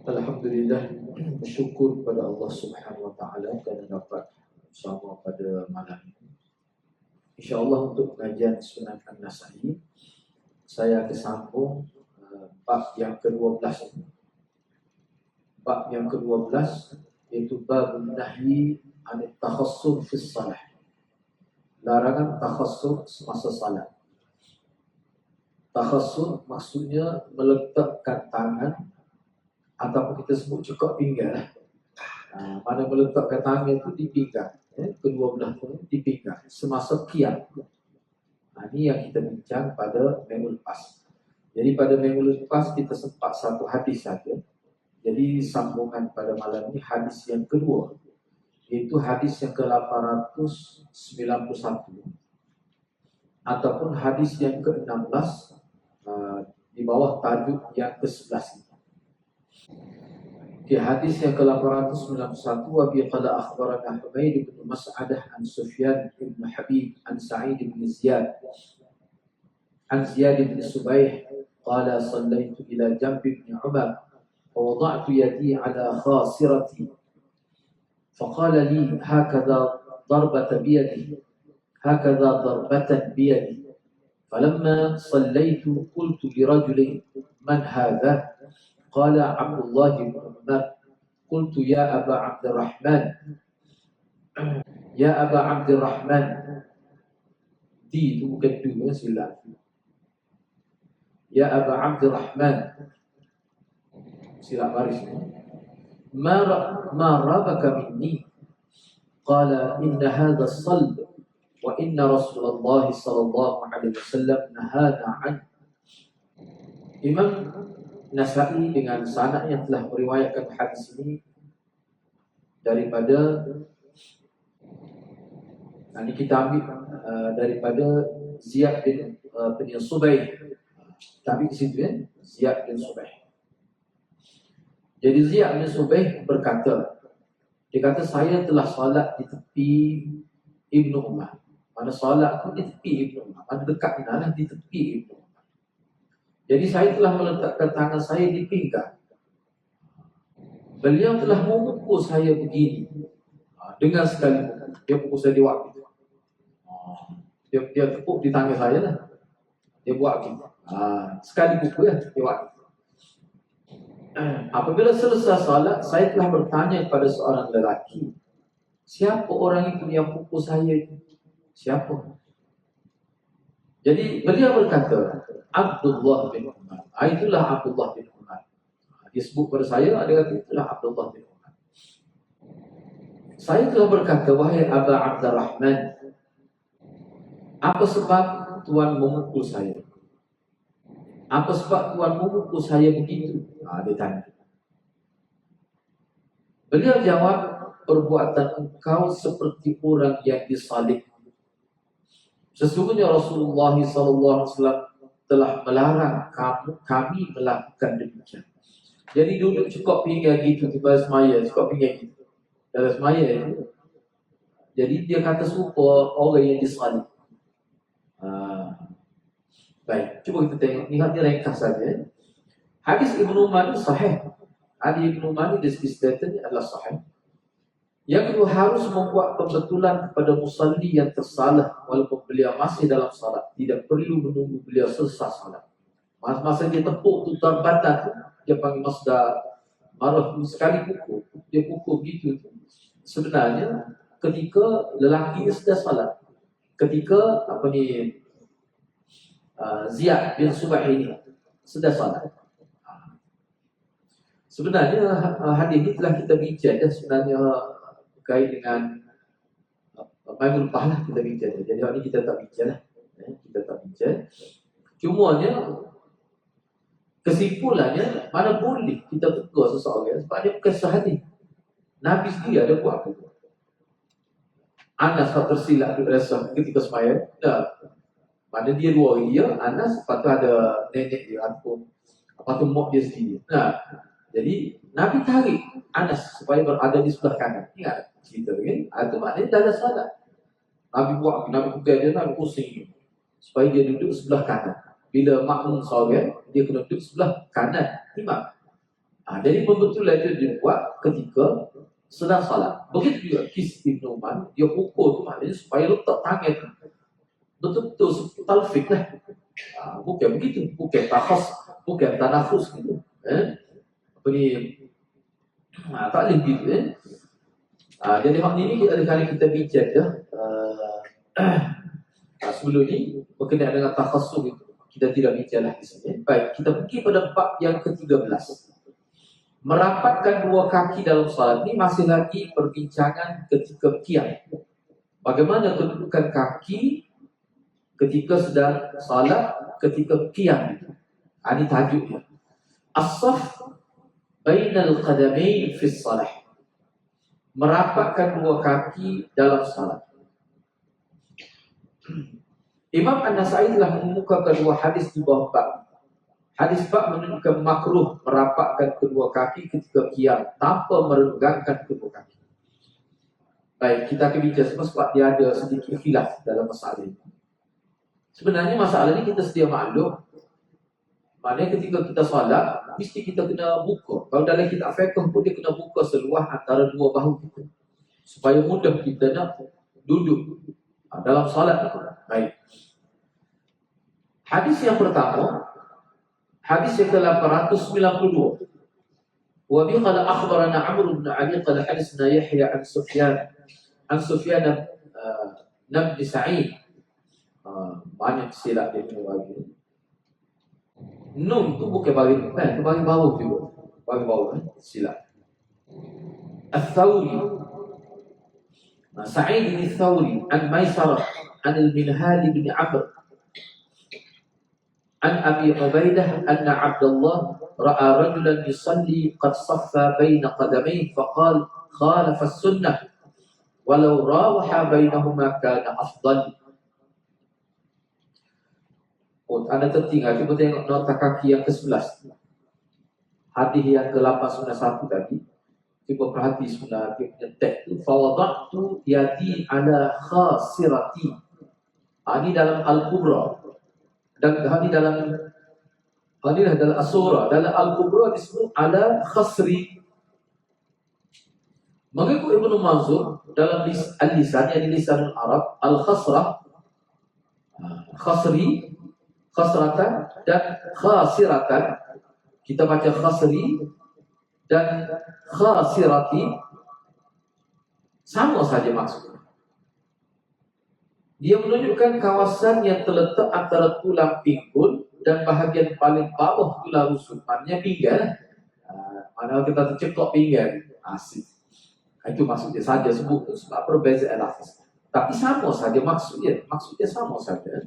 Alhamdulillah, bersyukur kepada Allah Subhanahu Wa Taala kerana dapat bersama pada malam ini. InsyaAllah untuk pengajian Sunat An-Nasa'i, saya akan sambung bab yang ke-12. Bab yang ke-12 iaitu bab nahyi anit takhassur fi salah. Larangan takhassur semasa salat. Takhassur maksudnya meletakkan tangan ataupun kita sebut cekak pinggang. Mana meletakkan tangan itu di pinggang, kedua belah tangan di pinggang semasa qiyam. Ini yang kita bincang pada minggu lepas. Jadi pada minggu lepas kita sempat satu hadis saja. Jadi sambungan pada malam ini hadis yang kedua, iaitu hadis yang ke-891 ataupun hadis yang ke-16 di bawah tajuk yang ke-11. Di hadis yang ke-891, wa bi qala akhbarana Humaid bin Mas'adah an Sufyan bin Habib an Sa'id bin Ziyad an Ziyad bin Subayh qala sallaitu ila jambi bin Umar wa wada'tu yadi ala khasirati faqala li hakadha darbatan biyadi hakadha darbatan biyadi falamma sallaitu qultu li rajulin man hadha قال عبد الله بن عمر قلت يا أبا عبد الرحمن يا أبا عبد الرحمن دي itu bukan tu silap يا أبا عبد الرحمن silap baris ما رابك مني قال إن هذا الصلب وإن رسول الله صلى الله عليه وسلم نهانا عنه. Imam Nasa'i dengan sanad yang telah meriwayatkan hadis ini daripada ini kita ambil daripada Ziyad bin Subayh. Tapi di situ Ziyad bin Subayh. Jadi Ziyad bin Subayh berkata, dia kata saya telah salat di tepi Ibnu Umar. Mana salat tu di tepi Ibnu Umar, mana dekat mana di tepi Ibnu Umar. Jadi saya telah meletakkan tangan saya di pinggang. Beliau telah memukul saya begini. Dengan sekali dia pukul saya di waktu. Dia tepuk di tangan saya lah. Dia buat begini. Sekali pukul di waktu. Apabila selesai salat, saya telah bertanya kepada seorang lelaki, siapa orang itu yang pukul saya itu? Siapa? Jadi beliau berkata, Abdullah bin Umar. Itulah Abdullah bin Umar. Dia sebut pada saya, ada kata itulah Abdullah bin Umar. Saya telah berkata, wahai Aba Abdurrahman, apa sebab Tuan memukul saya? Apa sebab Tuan memukul saya begitu? Dia tanya. Beliau jawab, perbuatan engkau seperti orang yang disalib. Sesungguhnya Rasulullah SAW telah melarang kami melakukan demikian. Jadi duduk cukup pinggang gitu di bawah semaya, cukup pinggang gitu dalam semaya itu. Jadi dia kata serupa orang yang disalib. Baik, cuba kita tengok. Lihat dia ringkas saja. Hadis Ibnu Umar itu sahih. Hadis Ibnu Umar ini disebutkan adalah sahih. Yang kedua, harus membuat pembetulan kepada musalli yang tersalah walaupun beliau masih dalam salat. Tidak perlu menunggu beliau selesai salat. Masa dia tepuk tu darbatan tu, dia panggil masdar marah sekali pukul. Dia pukul gitu tu. Sebenarnya ketika lelaki sudah salat, ketika Ziyad bin Subayh ini sudah salat. Sebenarnya hadis ini telah kita bincang sebenarnya berkait dengan minggu lepas lah kita bincang. Jadi hari ini kita tak bincang lah. Kita tak bincang. Cumanya kesimpulannya mana boleh kita tegur seseorang sebab dia bukan sahadis. Nabi sendiri ada buat apa? Anas tak tersilap ketika sembahyang. Mana dia dua dia, Anas, lepas tu ada nenek dia ataupun lepas tu mak dia sendiri. Jadi Nabi tarik Anas supaya berada di sebelah kanan. Ingat cerita kan? Itu maknanya dah ada salat. Nabi buat, Nabi pegang dia, Nabi pusing supaya dia duduk sebelah kanan. Bila makmum seorang, dia kena duduk sebelah kanan imam. Jadi pembetulan itu dibuat ketika sedang salat. Begitu juga Kis Ibn Umar, dia pukul tu maknanya supaya letak tangan betul-betul talfik lah. Bukan begitu, bukan takhas, bukan tanafus gitu. Apa ni? Tak boleh begitu. Jadi hak ni ada kali kita bincang dah. Sebelum ni berkenaan dengan takhassus itu. Kita tidak bincang lah di sini. Baik, kita pergi pada bab yang ke-13. Merapatkan dua kaki dalam salat ini masih lagi perbincangan ketika qiyam. Bagaimana kedudukan kaki ketika sedang salat, ketika qiyam. Ini tajuknya. As-saf bainal qadamain fi salah. Merapatkan dua kaki dalam salat. Imam An-Nasai telah mengemukakan dua hadis di bawah bab. Hadis bab menunjukkan makruh merapatkan kedua kaki ketika qiyam tanpa merenggangkan kedua kaki. Baik, kita akan bincang sebab dia ada sedikit khilaf dalam masalah ini. Sebenarnya masalah ini kita sedia maklum. Maknanya ketika kita salat, mesti kita kena buka. Kalau dalam kitab fiqh pun dia kena buka seluas antara dua bahu kita. Supaya mudah kita nak duduk dalam salat. Baik. Hadis yang pertama, hadis yang ke-892. Wa bi qala akhbarana Amr bin Ali qala hadisna Yahya an Sufyan bin Sa'id. Banyak silap dia bagi. Nun tu bukan bagi tu bagi bawah juga. Bagi bawah silap. Al-Thawri. Sa'id bin Thawri an Maisarah an al-Minhal bin Amr عن أبي عبيدة أن عبد الله رأى رجلا يصلي قد صفى بين قدميه فقال خالف السنة ولو راوح بينهما كان أفضل. Anda tertinggal, cuba tengok nota kaki yang ke-11. Hadis yang ke-891 tadi. Cuba perhati sebenarnya dia punya teks tu. Fawadatu yadi ala khasirati. Ini dalam Al-Kubra. Dan ini dalam As-Surah, dalam Al-Kubra disebut ala khasri. Mengikut Ibnu Manzur dalam Al-Lisan, yang lisan Arab, al-khasrah, khasri, khasratan dan khasiratan. Kita baca khasri dan khasirati sama saja maksudnya. Dia menunjukkan kawasan yang terletak antara tulang pinggul dan bahagian paling bawah tulang rusuk. Maknanya pinggang. Mana kita tercekok pinggang. Asik. Itu maksudnya saja sebut sebab perbezaan lafaz. Tapi sama saja maksudnya. Maksudnya sama saja.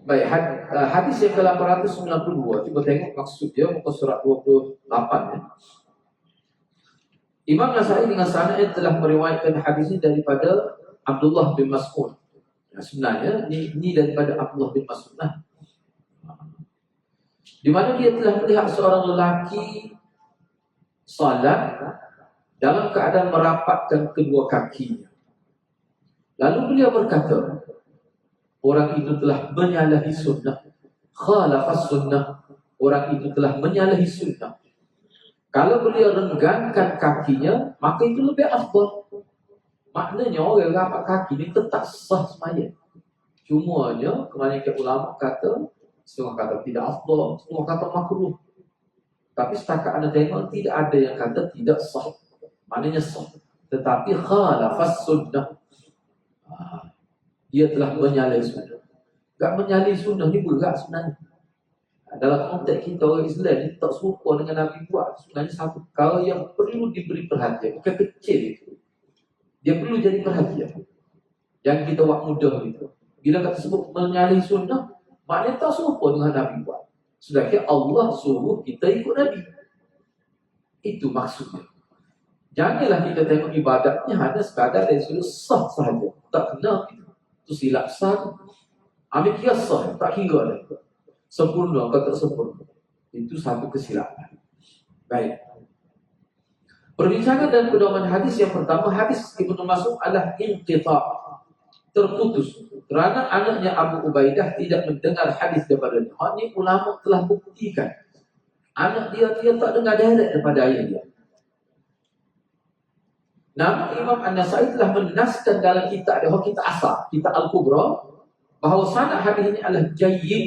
Baik, hadis yang ke-892. Cuba tengok maksudnya muka surat 28 ya. Imam Nasai dengan sanad telah meriwayatkan hadis ini daripada Abdullah bin Mas'ud. Sebenarnya ini daripada Abdullah bin Mas'ud lah. Di mana dia telah melihat seorang lelaki salat dalam keadaan merapatkan kedua kakinya. Lalu beliau berkata, orang itu telah menyalahi sunnah. Khalafas sunnah. Orang itu telah menyalahi sunnah. Kalau beliau renggangkan kakinya, maka itu lebih afdal. Maknanya orang rapat kaki ni tetap sah sembahyang. Cumanya kebanyakan ulama kata, setengah kata tidak afdal, setengah kata makruh. Tapi setakat anda tengok tidak ada yang kata tidak sah. Maknanya sah. Tetapi khalafas sunnah. Dia telah menyalahi sunnah. Tak menyalahi sunnah ni berat sebenarnya. Dalam konteks kita orang Islam ni tak serupa dengan Nabi buat. Sebenarnya satu perkara yang perlu diberi perhatian. Bukan kecil itu. Dia perlu jadi perhatian. Yang kita buat mudah itu. Bila kata sebut menyalahi sunnah, maknanya tak serupa dengan Nabi buat. Sedangkan Allah suruh kita ikut Nabi. Itu maksudnya. Janganlah kita tengok ibadatnya hanya sekadar dari sudut sah sahaja. Tak kena itu silap sah. Ambil kira sah, tak kira dah. Sempurna atau tak sempurna. Itu satu kesilapan. Baik. Perbincangan dan pedoman hadis yang pertama, hadis Ibnu Mas'ud adalah inqita', terputus. Kerana anaknya Abu Ubaidah tidak mendengar hadis daripada dia. Ini ulama telah buktikan. Anak dia tak dengar direct daripada ayah dia. Namun Imam An-Nasai telah menaskan dalam kitab dia, kitab asal, kitab Al-Kubra, bahawa sanad hadis ini adalah jayyid.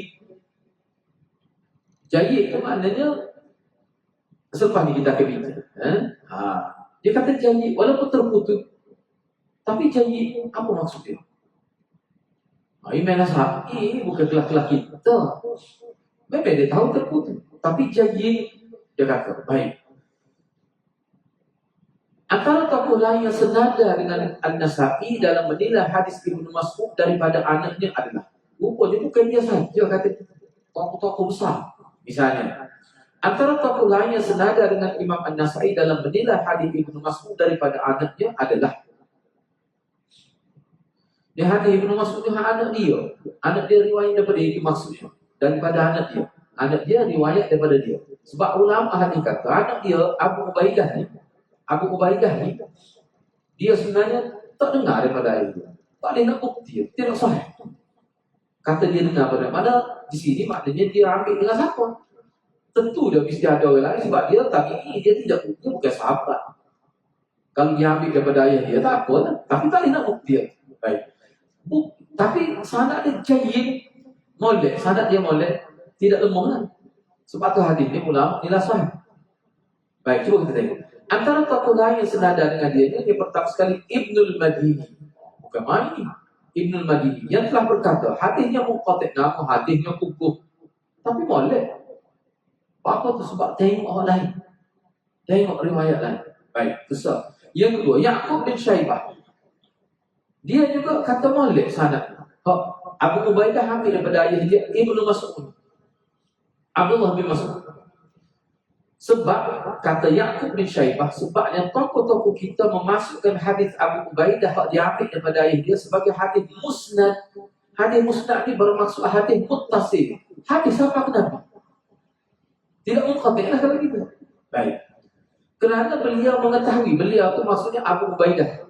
Jayyid itu maknanya selepas ni kita akan bincang. Dia kata jayyid walaupun terputus, tapi jayyid apa maksud dia? Imam An-Nasai bukan kelas-kelas kita. Memang dia tahu terputus, tapi jayyid dia kata baik. Antara tokoh lain yang senada dengan An-Nasai dalam menilai hadis Ibnu Mas'ud daripada anaknya adalah, rupanya bukan dia saja kata tokoh-tokoh besar. Misalnya, antara tokoh lain yang senada dengan Imam An-Nasai dalam menilai hadis Ibnu Mas'ud daripada anaknya adalah, dia hadis Ibnu Mas'ud dengan anak dia. Anak dia riwayat daripada dia, maksudnya daripada anak dia. Anak dia riwayat daripada dia. Sebab ulama hadis kata anak dia Abu Ubaidah ni, dia sebenarnya tak dengar daripada ayah dia. Tak boleh nak bukti, tidak sahih. Kata dia dengar pada mana, di sini maknanya dia ambil dengan siapa? Tentu dia mesti ada orang lain, sebab dia tabi'i, dia bukan sahabat. Kalau dia ambil daripada ayah dia, tak apa lah. Tapi tak boleh nak bukti. Baik. Tapi sanad dia jayyid, molek. Sanad dia molek, tidak lemah lah. Sebab tu hadis ni ulama nilai sahih. Baik, cuba kita tengok. Antara tokoh lain yang senada dengan dia, yang pertama sekali Ibnul Madini. Bukan main ni. Ibnul Madini yang telah berkata hadisnya munqati', nama hadisnya kukuh. Tapi boleh. Apa tu? Sebab tengok orang lain. Tengok riwayat lain. Baik, besar. Yang kedua, Ya'qub bin Syaibah. Dia juga kata molek sanad. Abu Ubaidah ambil daripada ayah dia Ibnu Mas'ud. Abdullah bin Mas'ud. Sebab kata Ya'qub bin Syaibah, sebabnya tokoh-tokoh kita memasukkan hadis Abu Ubaidah yang diambil daripada ayah dia sebagai hadis musnad. Hadis musnad ni bermaksud hadis muttasil. Hadis apa kenapa? Tidak munqati' lah kalau gitu. Baik. Kerana beliau mengetahui, beliau tu maksudnya Abu Ubaidah.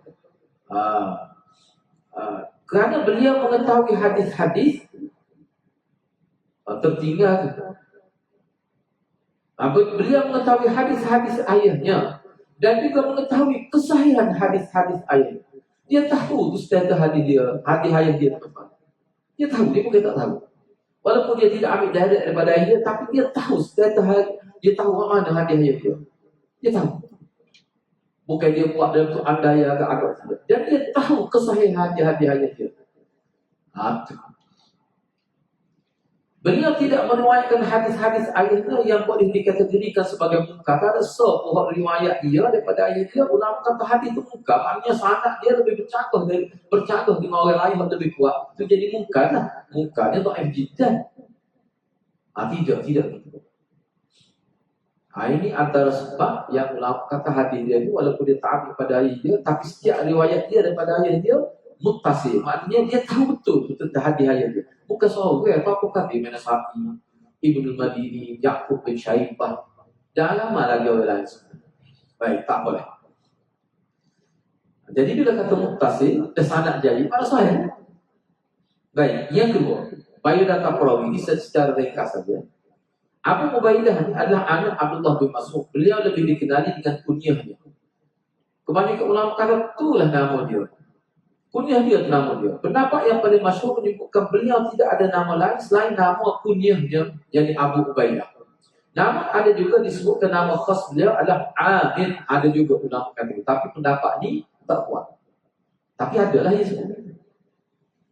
Kerana beliau mengetahui hadis-hadis tertinggal. Beliau mengetahui hadis-hadis ayahnya dan juga mengetahui kesahihan hadis-hadis ayahnya. Dia tahu tu status hadis dia, hadis ayah dia apa. Dia tahu, dia bukan tak tahu. Walaupun dia tidak ambil daripada ayah dia, tapi dia tahu status hadis, dia tahu mana hadis ayah dia. Dia tahu. Bukan dia buat dalam tu andai agak-agak tidak. Dan dia tahu kesahihan hadis ayah dia. Beliau tidak meriwayatkan hadis-hadis ayahnya yang boleh dikategorikan sebagai munkar. Ada sebuah riwayat dia daripada ayah dia, ulama kata hadis itu munkar. Maknanya sanad dia lebih bercanggah dengan orang lain yang lebih kuat. Itu jadi munkar lah. Munkarnya dhaif jiddan. Tidak. Ini antara sebab yang ulama kata hadis dia itu walaupun dia tak ambil pada ayah dia, tapi setiap riwayat dia daripada ayah dia muttasil. Maknanya dia tahu betul tentang hadis ayah dia. Bukan seorang apa kata Ibn Sa'i, Ibnul Madini, Ya'qub bin Syaibah. Dan lama lagi orang lain. Baik, tak boleh. Jadi bila kata muttasil, sanad jayyid pada saya. Baik, yang kedua, biodata perawi ini secara ringkas saja. Abu Ubaidah adalah anak Abdullah bin Mas'ud. Beliau lebih dikenali dengan kunyahnya. Kebanyakan ulama kata itulah nama dia. Kunyah dia nama dia. Pendapat yang paling masyhur menyebutkan beliau tidak ada nama lain selain nama kunyahnya, yakni Abu Ubaidah. Namun ada juga disebutkan nama khas beliau adalah Amir. Ada juga ulama kata itu. Tapi pendapat ni tak kuat. Tapi adalah yang sebut.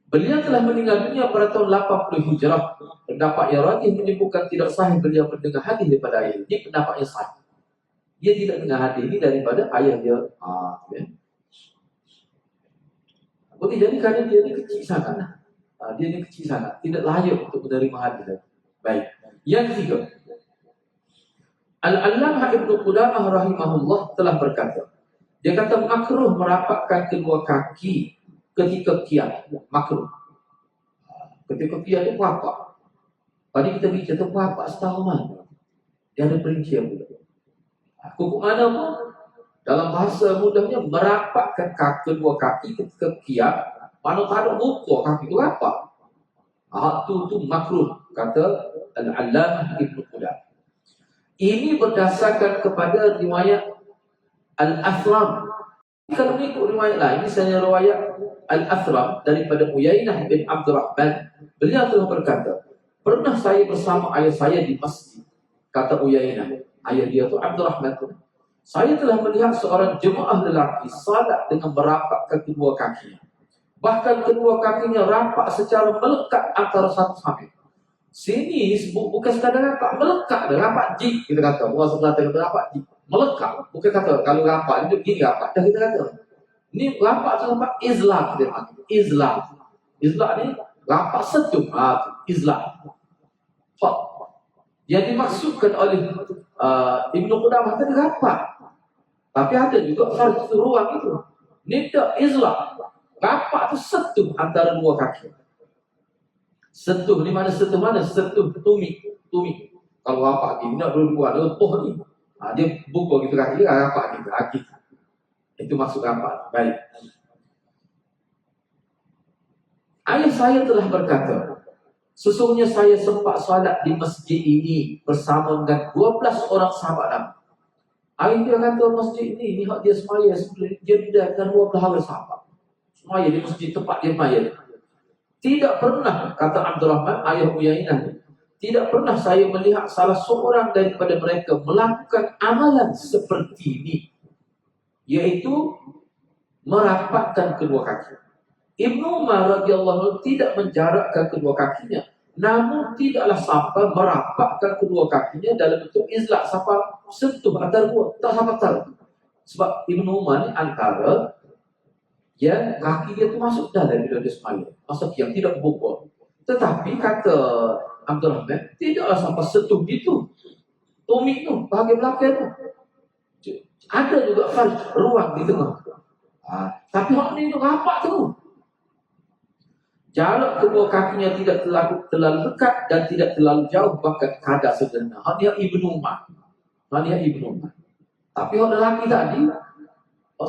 Beliau telah meninggal dunia pada tahun 80 Hijrah. Pendapat yang rajih menyebutkan tidak sahih beliau mendengar hadis daripada ayah. Ini pendapat yang sahih. Dia tidak dengar hadis ini daripada ayah dia. Okey, jadi kerana dia ni kecil sangat. Dia ni kecil sangat. Tidak layak untuk menerima hadis. Baik. Yang ketiga. Al-Allamah Ibnu Qudamah rahimahullah telah berkata. Dia kata makruh merapatkan kedua kaki ketika qiyam. Makruh. Ketika qiyam itu apa? Tadi kita bicara tu apa setahun mana? Dia ada perincian pula. Hukum mana pun dalam bahasa mudahnya merapatkan kedua kaki ketika qiyam, mana tak ada buku kaki itu apa? Tu makruh kata Al-Allamah Ibnu Qudamah. Ini berdasarkan kepada riwayat Al-Athram. Kalau mengikut riwayat lain, misalnya riwayat Al-Athram daripada Uyainah bin Abdurrahman, beliau telah berkata, pernah saya bersama ayah saya di masjid. Kata Uyainah, ayah dia tu Abdurrahman tu, saya telah melihat seorang jemaah lelaki salat dengan merapatkan kedua kakinya. Bahkan kedua kakinya rapat secara melekat antara satu sama lain. Sini bukan sekadar rapat, melekat dah, rapat jik kita kata. Orang sebelah kata rapat jik, melekat. Bukan kata kalau rapat itu gini rapat, dah kita kata. Ini rapat tu rapat Islam kita panggil. Islam ni rapat setuh. Islam. Yang dimaksudkan oleh Ibnu Qudamah tadi rapat. Tapi ada juga farz ruang itu. Ini tak Islam. Rapat tu setuh antara dua kaki. Sentuh ni mana sentuh mana? Sentuh tumit. Kalau rapat ni, nak dua-dua, lepoh ni. Dia buka gitu kaki, rapat ni kaki. Itu maksud rapat. Baik. Ayah saya telah berkata, sesungguhnya saya sempat salat di masjid ini bersama dengan 12 orang sahabat Nabi. Ayah dia kata masjid ini hak dia semaya sebelum dia dengan 12 orang sahabat. Semaya di masjid tempat dia semaya. Tidak pernah, kata Abdurrahman, ayah Uyainah, tidak pernah saya melihat salah seorang daripada mereka melakukan amalan seperti ini, yaitu merapatkan kedua kaki. Ibnu Umar radhiyallahu anhu tidak menjarakkan kedua kakinya, namun tidaklah sampai merapatkan kedua kakinya dalam bentuk izlak sampai sentuh antara dua, tak sampai tahu. Sebab Ibnu Umar ni antara yang kaki dia tu masuk dalam bila dia semaya, masuk yang tidak buka. Tetapi kata Abdurrahman, tidaklah sampai sentuh gitu. Tumit tu, bahagian belakang tu. Ada juga farj, ruang di tengah. Tapi hak ni tu rapat tu. Jarak kedua kakinya tidak terlalu dekat dan tidak terlalu jauh, bahkan kadar sederhana. Hak dia Ibnu Umar. Tapi hak lelaki tadi,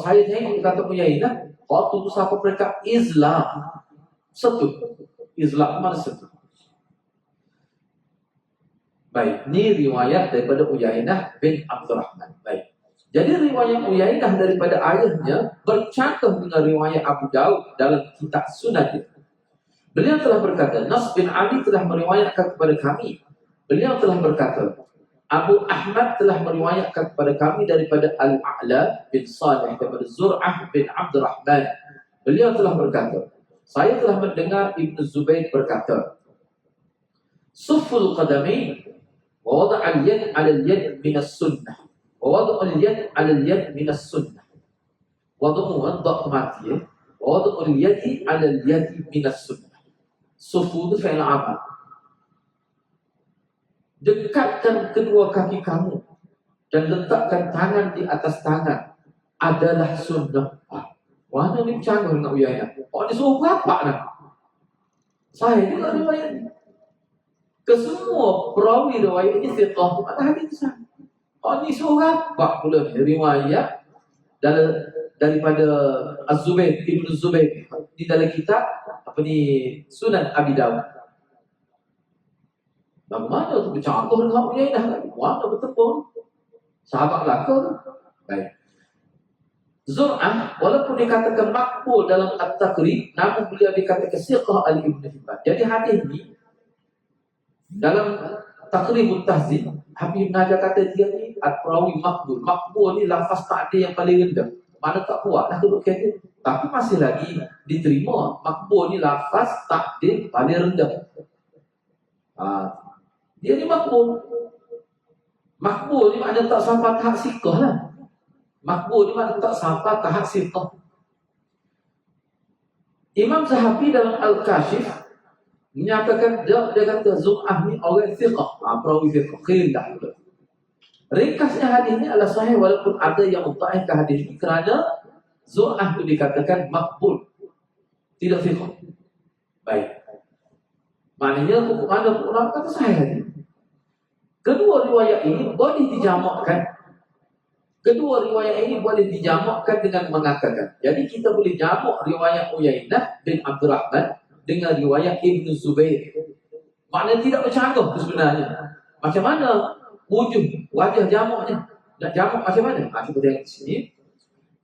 saya tengok kata Uyainah, waktu itu siapa mereka Islam setuh. Islam mana setuh. Baik, ini riwayat daripada Uyainah bin Abdurrahman. Baik. Jadi riwayat Uyainah daripada ayahnya bercantum dengan riwayat Abu Daud dalam kitab Sunan. Beliau telah berkata, Nas bin Ali telah meriwayatkan kepada kami. Beliau telah berkata, Abu Ahmad telah meriwayatkan kepada kami daripada Al-A'la bin Salih daripada Zur'ah bin Abdurrahman. Beliau telah berkata, saya telah mendengar Ibn Zubair berkata, Suful qadami wa wada'al yad 'ala al-yad min as-sunnah wa wada'al yad 'ala al-yad min as-sunnah. Wada'u wada'u mati wa wada'al yadi 'ala al-yad min as-sunnah. Sufu itu fi'il amal. Dekatkan kedua kaki kamu dan letakkan tangan di atas tangan adalah sunnah. Mana ni canggih dengan Uyainah? Dia suruh bapak nak. Saya juga riwayat ni. Kesemua perawi riwayat ini fiqh ada hadis sana. Ni suruh bapak pula riwayat daripada Az-Zubair, Ibnu Zubair di dalam kitab Sunan Abi Dawud. Bagaimana tu bercanggah dengan Uyainah lagi? Mana betul? Sahabat belaka tu. Baik. Zur'ah, walaupun dikatakan makbul dalam At-Taqrib, namun beliau dikatakan siqah al-Ibn Hibban. Jadi hadis ni, dalam Taqribut Tahzib, Habib Najah kata dia ni al-perawi makbul. Makbul ni lafaz takdir yang paling rendah. Mana tak kuat dah duduk kata. Tapi masih lagi diterima. Makbul ni lafaz takdir paling rendah. Dia ni makbul. Makbul ni maknanya tak sampai tahap siqah lah. Makbul ni maknanya tak sampai tahap siqah. Imam Zahabi dalam Al-Kashif menyatakan dia kata Zur'ah ni orang siqah. Perawi siqah. Khilaf. Ringkasnya hadis ni adalah sahih walaupun ada yang mutaihkan hadis ni kerana Zur'ah tu dikatakan makbul. Tidak siqah. Baik. Maknanya pukul kata sahih hadis. Kedua riwayat ini boleh dijamakkan. Dengan mengatakan. Jadi kita boleh jamak riwayat Uyainah bin Abdurrahman dengan riwayat Ibn Zubair. Maknanya tidak bercanggah sebenarnya. Macam mana? wajah jamaknya. Nak jamak macam mana? Kita tengok di sini.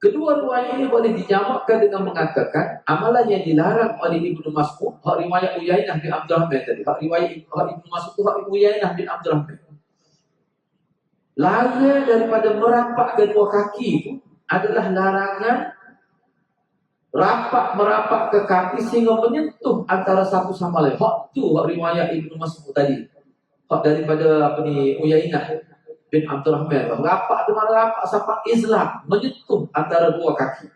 Kedua riwayat ini boleh dijamakkan dengan mengatakan amalan yang dilarang oleh Ibnu Mas'ud, hak riwayat Uyainah bin Abdul Rahman tadi. Hak riwayat Ibnu Mas'ud tu hak Uyainah bin Abdul Rahman. Larangan daripada merapat kedua kaki itu adalah larangan merapat ke kaki sehingga menyentuh antara satu sama lain. Hak tu hak riwayat Ibnu Mas'ud tadi. Hak daripada Uyainah bin Abdul Rahman. Rapat dengan rapat sampai Islam menyentuh antara dua kaki.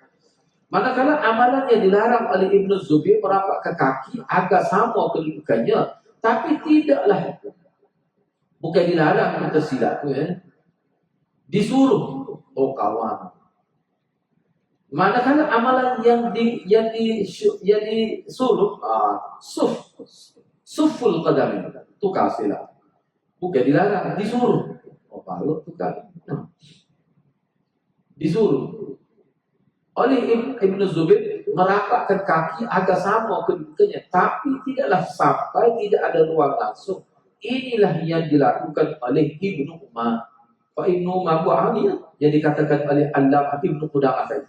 Manakala amalan yang dilarang oleh Ibnu Zubair merapat ke kaki agak sama kedudukannya, tapi tidaklah bukan dilarang kita silap tu disuruh. Oh kawan. Manakala amalan yang disuruh suful qadam tu kasilah. Bukan dilarang, disuruh. Oh kalau tu kan disuruh oleh Ibnu Zubair merapatkan kaki agak sama kedudukannya, tapi tidaklah sampai tidak ada ruang langsung. Inilah yang dilakukan oleh Ibnu Umar. Pak Ibnu Umar ini yang dikatakan oleh Allamah Ibnu Qudamah tadi.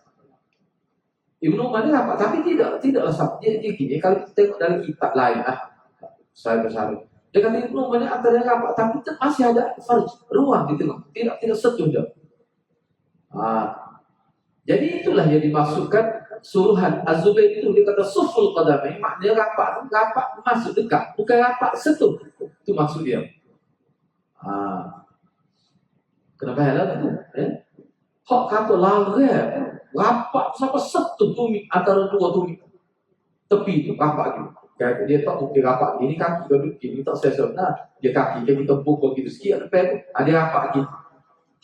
Ibnu Umar ni rapat, tapi tidaklah sampai. Dia gini, kalau kita tengok dalam kitab lain saya bersama. Dia kata Ibnu Umar ni antara rapat, tapi masih ada ruang di tengah. Tidak setuju dah. Jadi itulah yang dimaksudkan suruhan Az-Zubair itu. Dia kata suful qadamain, maknanya rapat masuk dekat, bukan rapat sentuh. Itu maksud dia. Kenapa helah tu? Hak kata larang rapat sampai sentuh tumit antara dua tumit tepi tu rapat gitu. Dia tak mungkin rapat gini, kaki dia duduk gini, tak selesa. Dia kaki kita pukul gitu sikit depan tu, dia rapat gitu.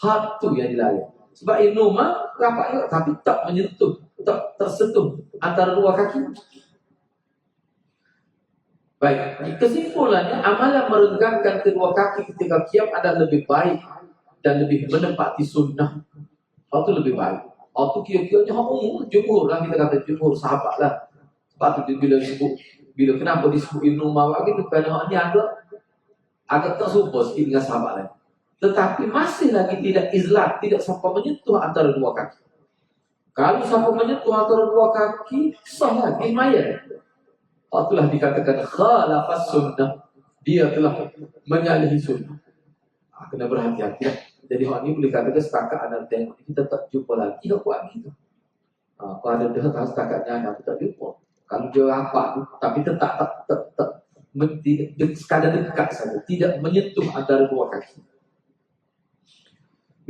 Hak tu yang dilarang. Sebab Ibnu Umar rapat juga, tapi tak menyentuh, tak tersentuh antara dua kaki. Baik, kesimpulannya amalan merenggangkan kedua kaki ketika qiyam adalah lebih baik dan lebih menempati sunnah. Hal tu lebih baik. Hal tu kira-kiranya jumhur lah, kita kata jumhur sahabat lah. Sebab tu bila kenapa disebut Ibnu Umar gitu, kerana hak ni agak tak serupa sikit dengan sahabat lain. Tetapi masih lagi tidak izlat, tidak sampai menyentuh antara dua kaki. Kalau sampai menyentuh antara dua kaki, sah lagi mayat. Itulah dikatakan khalafas sunnah. Dia telah menyalahi sunnah. Kena berhati-hati. Jadi hal ni boleh katakan setakat anda tengok, kita tak jumpa lagi. Tidak buat gitu. Kalau ada dah setakatnya anda tak jumpa. Kalau dia rapat tu, tapi tetap sekadar dekat saja, tidak menyentuh antara dua kaki.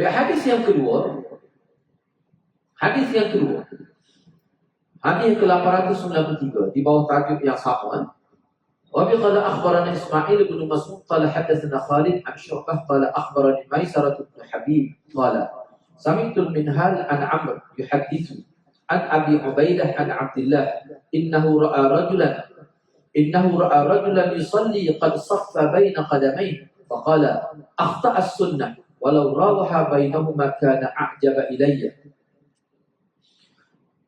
Hadis yang kedua, hadis yang ke-893 di bawah tajuk yang sama. Wa bi qala akhbarana Ismail bin Mas'ud qala hadatsana Khalid an Syu'bah qala akhbarani Maisarah bin Habib qala sami'tu al-Minhal an Amr yuhaddithu an Abi Ubaidah an Abdullah innahu ra'a rajulan yusalli qad saffa baina qadamaihi faqala akhta'a as-sunnah walau rawaha bainahuma kana a'jaba ilayya.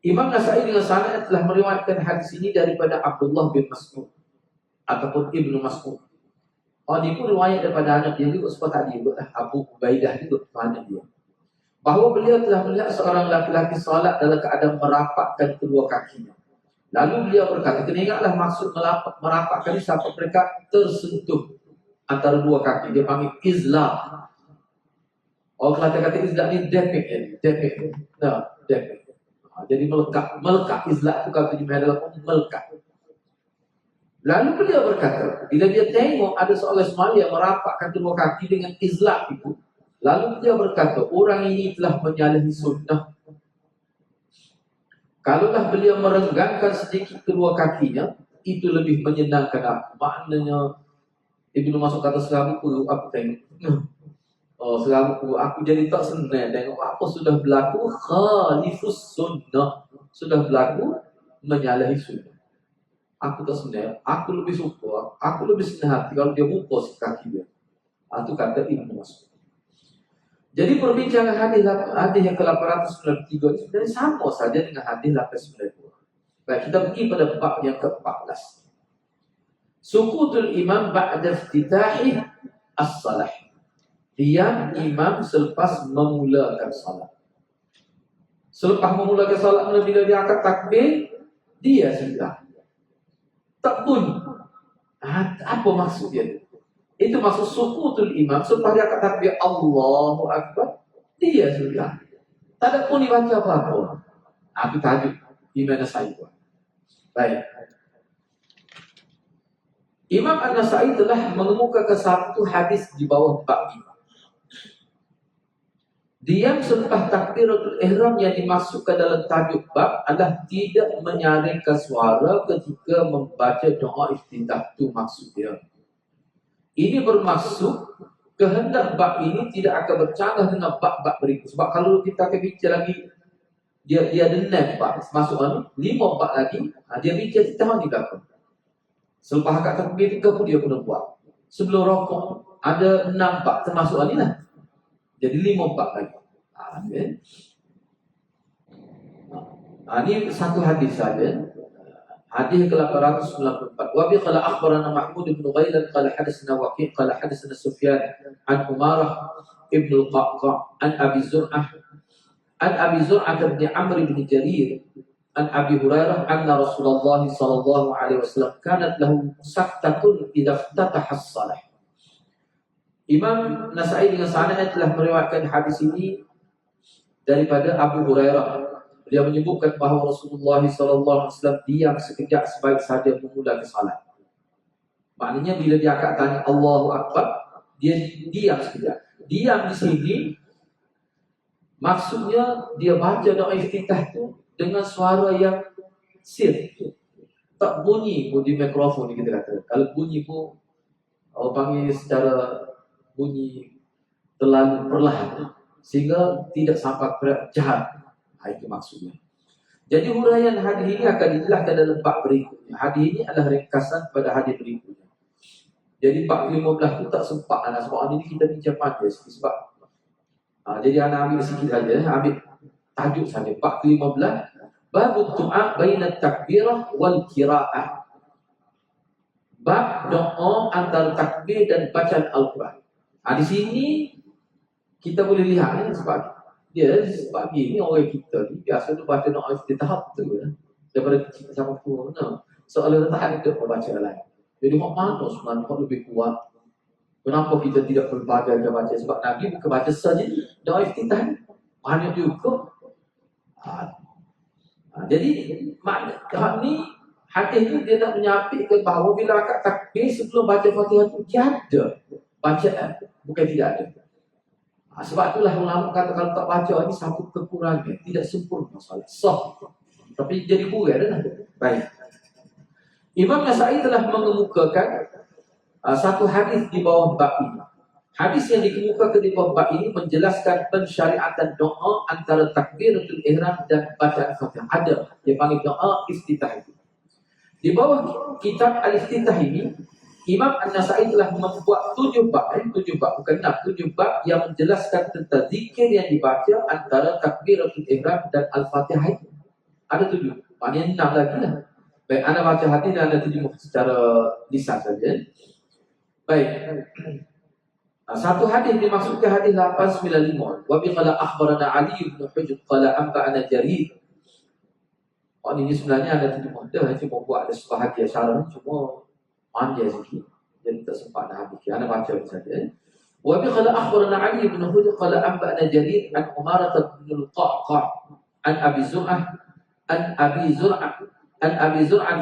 Imam Nasai dengan sanad telah meriwayatkan hadis ini daripada Abdullah bin Mas'ud ataupun Ibnu Mas'ud. Ini pun riwayat daripada anak dia juga, sebab tadi juga Abu Ubaidah juga anak dia. Bahawa beliau telah melihat seorang laki-laki salat dalam keadaan merapatkan kedua kakinya. Lalu beliau berkata, kena ingatlah maksud merapatkan ini sampai mereka tersentuh antara dua kaki. Dia panggil izlah. Orang kata izlah ni depik. Jadi melekat. Izlah itu kata jemaah adalah melekat. Lalu beliau berkata, bila dia tengok ada seorang Ismail yang merapatkan kedua kaki dengan izlah itu, lalu dia berkata, orang ini telah menyalahi sunnah. Kalaulah beliau merenggangkan sedikit kedua kakinya, itu lebih menyenangkan aku. Maknanya, Ibnu Mas'ud kata selalu aku tengok. Selalu aku jadi tak senang tengok apa sudah berlaku. Khalifus sunnah. Sudah berlaku menyalahi sunnah. Aku tak senang. Aku lebih suka. Aku lebih senang hati kalau dia buka si kaki dia. Itu kata Ibnu Mas'ud. Jadi perbincangan hadis yang ke-893 ini sebenarnya sama saja dengan hadis 892. Baik, kita pergi pada bab yang ke-14. Sukutul imam ba'da iftitahi as-salah. Diam imam selepas memulakan salat. Selepas memulakan salat, bila dia angkat takbir, dia sudah tak bunyi. Apa maksud dia? Itu maksud sukutul imam. Selepas dia angkat takbir Allahu Akbar, dia sudah tak ada pun dibaca apa-apa. Itu tajuk Imam Nasai. Baik. Imam An-Nasai telah mengemukakan satu hadis di bawah bab ini. Diam selepas takbiratul ihram yang dimasukkan dalam tajuk bab adalah tidak menyaringkan suara ketika membaca doa iftitah. Itu maksud dia. Ini bermaksud kehendak bab ini tidak akan bercanggah dengan bab-bab berikut. Sebab kalau kita akan bincang lagi, dia ada 6 bab. Masuk 5 bab lagi, dia bincang kita di belakang. Selepas akad takbir 3 pun dia kena buat. Sebelum rokok ada 6 bab termasuk ni lah. Jadi 5 bab lagi. Ini satu hadis saja. Hadis ke-894. Wa bi qala akhbarana Mahmud bin Ghailan qala hadatsana Waqi' qala hadatsana Sufyan an Umarah ibn al-Qaqqa an Abi Zur'ah bin Amr bin Jarir an Abi Hurairah anna Rasulullah sallallahu alaihi wasallam kanat lahu saktatun idza iftataha as-salah. Imam Nasai dengan sanad telah meriwayatkan hadis ini daripada Abu Hurairah. Dia menyebutkan bahawa Rasulullah sallallahu alaihi wasallam diam sekejap sebaik saja memulakan salat. Maknanya bila dia akan tanya Allahu Akbar, dia diam sekejap. Diam di sini maksudnya dia baca doa iftitah tu dengan suara yang sir. Tak bunyi pun di mikrofon kita kata. Kalau bunyi pun orang panggil secara bunyi terlalu perlahan sehingga tidak sampai jahat. Itu maksudnya. Jadi huraian hadis ini akan dijelaskan dalam bab berikutnya. Hadis ini adalah ringkasan pada hadis berikutnya. Jadi bab 15 itu tak sempat anak sebab ini kita bincang panjang sebab jadi anak ambil sikit saja, ambil tajuk saja bab 15 bab doa baina takbirah wal qiraah. Bab doa antara takbir dan bacaan Al-Quran. Di sini kita boleh lihat sebab sebab ini orang kita ni biasa tu baca doa iftitah tu daripada kecil sampai tua. Soalan tak ada baca lain. Jadi mak mana sebenarnya lebih kuat. Kenapa kita tidak perlu baca sebab Nabi bukan baca saja doa iftitah banyak juga. Jadi makna ni hadis ni dia nak menyampaikan bahawa bila akad takbir sebelum baca Fatihah tu tiada bacaan, bukan tidak ada. Sebab itulah ulama kata kalau tak baca ini satu kekurangan, tidak sempurna salat. Tapi jadi kurang dah. Baik. Imam Nasai telah mengemukakan satu hadis di bawah bab ini. Hadis yang dikemukakan di bawah bab ini menjelaskan pensyariatan doa antara takbiratul ihram dan bacaan Fatihah. Ada dia panggil doa iftitah itu. Di bawah kitab Al-Iftitah ini Imam An-Nasai telah membuat 7 bab, bukan 6, 7 bab yang menjelaskan tentang zikir yang dibaca antara takbiratul ihram dan Al-Fatihah itu. Ada 7, maknanya 6 lagi lah. Baik, anda baca hadis dan anda terjemah secara lisan saja. Baik. Satu hadis dimaksudkan hadis 895. Wa bi qala akhbarana Ali bin Hujr qala anba'ana Jarir. Ini sebenarnya ada terjemah dah, cuma buat ada sebahagian syarah cuma panjang sikit, jadi tak sempat nak habis. Anda baca saja. Wa bi qala akhbarana Ali bin Hujr qala anba'ana Jarir an Umarah bin al-Qaqqa an Abi Zur'ah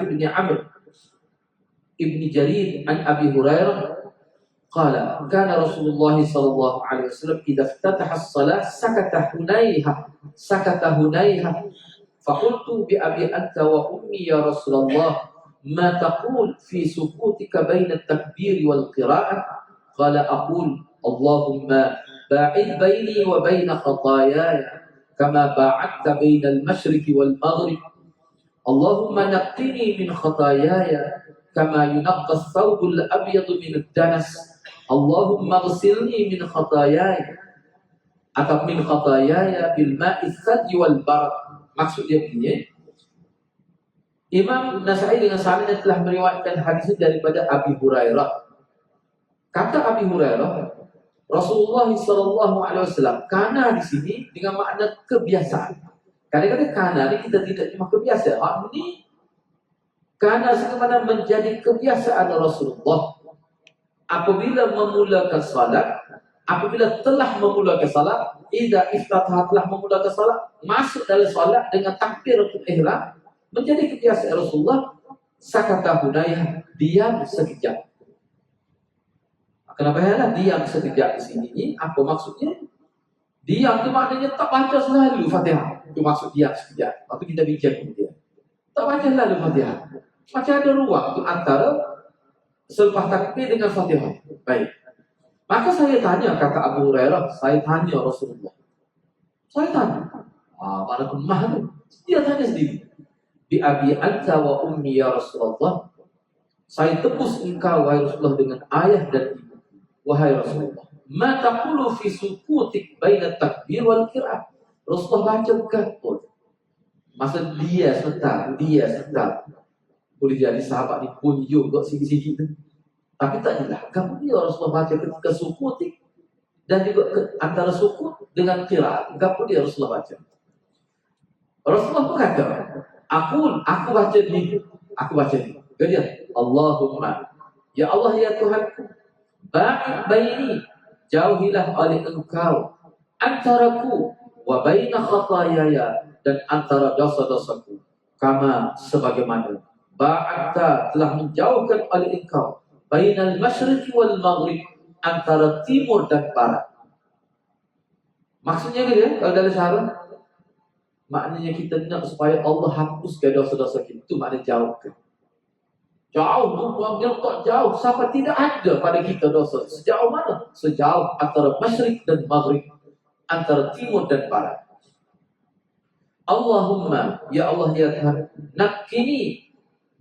bin Amr ibn Jarir an Abi Hurairah qala kana Rasulullah sallallahu alaihi wasallam idza iftataha as-salah sakata hunayha faqultu bi abi anta wa ummi ya Rasulullah ما تقول في سكوتك بين التكبير والقراءة قال أقول اللهم باعد بيني وبين خطاياي كما باعدت بين المشرق والمغرب اللهم نقني من خطاياي كما ينقى الثوب الأبيض من الدنس اللهم اغسلني من خطاياي atau min khataayaya bil ma'i thajj wal barad. Maksud dia begini, Imam Nasai dengan sanad telah meriwayatkan hadis daripada Abi Hurairah. Kata Abi Hurairah, Rasulullah SAW kana di sini dengan makna kebiasaan. Kadang-kadang kana ni kita tidak cuma kebiasaan, ini kana sebagaimana menjadi kebiasaan Rasulullah apabila memulakan salat, apabila telah memulakan salat, idza iftataha telah memulakan salat, masuk dalam salat dengan takbiratul ihram, menjadi kebiasaan Rasulullah. Sakata hunayah, diam sekejap. Kenapa ya diam sekejap di sini? Apa maksudnya? Diam itu maknanya tak baca selalu Fatihah. Itu maksud diam sekejap. Lepas kita bincang kemudian. Tak baca selalu Fatihah. Macam ada ruang itu antara selepas takbir dengan Fatihah. Baik. Maka saya tanya, kata Abu Hurairah, saya tanya Rasulullah. Saya tanya. Mana kemah tu? Dia tanya sendiri. Bi abi anta wa ummi ya Rasulullah. Saya tebus engkau wahai Rasulullah dengan ayah dan ibu. Wahai Rasulullah, ma taqulu fi sukutik baina takbir wal qira'ah. Rasulullah baca betul. Masa dia sebentar. Boleh jadi sahabat ni pun juga sikit-sikit tu. Tapi tak jelas. Kamu dia Rasulullah baca ketika sukutik dan juga antara sukut dengan qira'ah. Kamu dia Rasulullah baca. Rasulullah pun kata, aku baca ni. Kemudian Allahumma, ya Allah ya Tuhanku, ba'id baini, jauhilah oleh engkau antaraku wa baina khatayaya, dan antara dosa-dosaku, kama sebagaimana ba'adta telah menjauhkan oleh engkau bainal masyriqi wal maghrib, antara timur dan barat. Maksudnya gitu ya, kalau dalam syarah maknanya kita nak supaya Allah hapuskan dosa-dosa kita, itu makna jauhkan. Jauh, tak jauh. Sampai tidak ada pada kita dosa. Sejauh mana? Sejauh antara masyrik dan maghrib, antara timur dan barat. Allahumma, ya Allah ya Tuhan, nakini,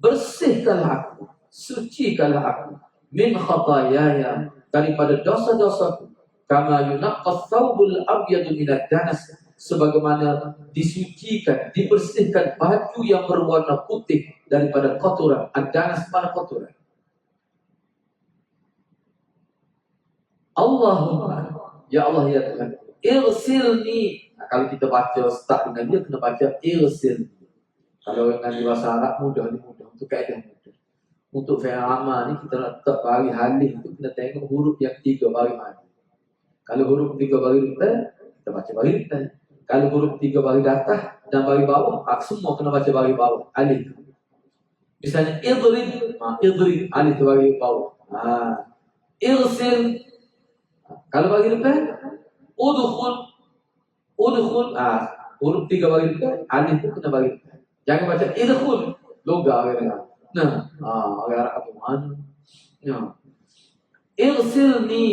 bersihkanlah aku, sucikanlah aku, min khatayaya, daripada dosa-dosaku, kama yunaqqas thawbul abyadu minad danas, sebagaimana disucikan, dibersihkan baju yang berwarna putih daripada kotoran. Ad-danas mana kotoran. Allahumma, ya Allah ya Tuhan, irsilni. Kalau kita baca start dengan dia, kena baca irsil. Kalau dengan bahasa Arab mudah. Untuk kaedah mudah. Untuk fi'il amal ni kita nak letak bagi halih tu, kena tengok huruf yang 3 bagi mana. Kalau huruf 3 bagi depan, kita baca bagi depan. Kalau huruf 3 bagi atas dan bagi bawah, semua kena baca bagi bawah. Alif. Misalnya idrib, alif tu bagi bawah. Irsil. Kalau bagi depan, udkhul, huruf 3 bagi depan, alif tu kena bagi depan. Jangan baca idkhul, logah kan. Agak Arab apa mana? Irsilni,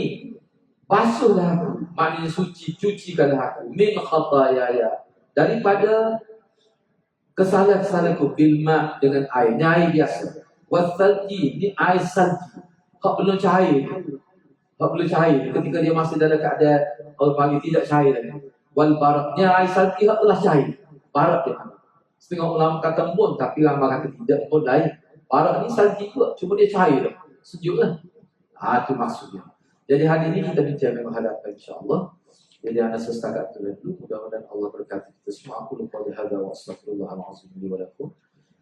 basuhlah aku, maknanya cucikanlah aku, min khatayaya, daripada kesalahan-kesalahanku, bilma, dengan air, ni air biasa, wasalji, ni air salji, hak belum cair, ketika dia masih dalam keadaan orang panggil tidak cair lagi, wal barak, ni air salji hak telah cair, barak dia. Setengah ulama kata embun, tapi ulama kata tidak, embun lain. Barak ni salji juga, cuma dia cair, sejuk lah. Itu maksudnya. Jadi hari ini kita bincang menghadapkan insya-Allah. Jadi anda sestakat dulu. Mudah-mudahan Allah berkati kita semua. Aku lupa dihadza wa astaghfirullahalazim li wa lakum.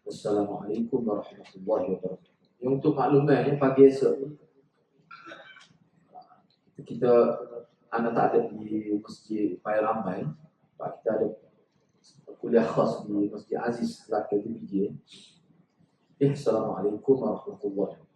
Wassalamualaikum warahmatullahi wabarakatuh. Yang untuk maklumatnya pagi esok kita anda tak ada di Masjid Pai Rambai. Kita ada kuliah khas di Masjid Aziz Laka di BJ. Assalamualaikum warahmatullahi wabarakatuh.